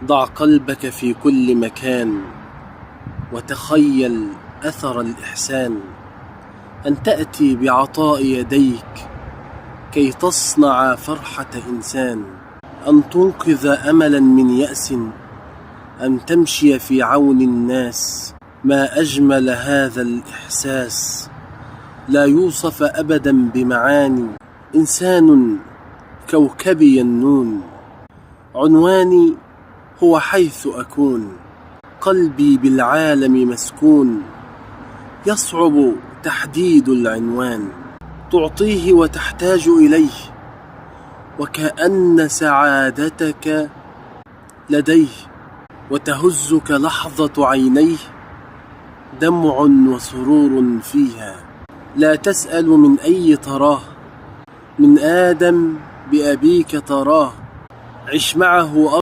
ضع قلبك في كل مكان وتخيل أثر الإحسان، أن تأتي بعطاء يديك كي تصنع فرحة إنسان، أن تنقذ أملا من يأس، أن تمشي في عون الناس. ما أجمل هذا الإحساس، لا يوصف أبدا بمعاني. إنسان كوكبي النون، عنواني هو حيث أكون، قلبي بالعالم مسكون، يصعب تحديد العنوان، تعطيه وتحتاج إليه، وكأن سعادتك لديه، وتهزك لحظة عينيه دمع وسرور فيها. لا تسأل من أي تراه، من آدم بأبيك تراه، عش معه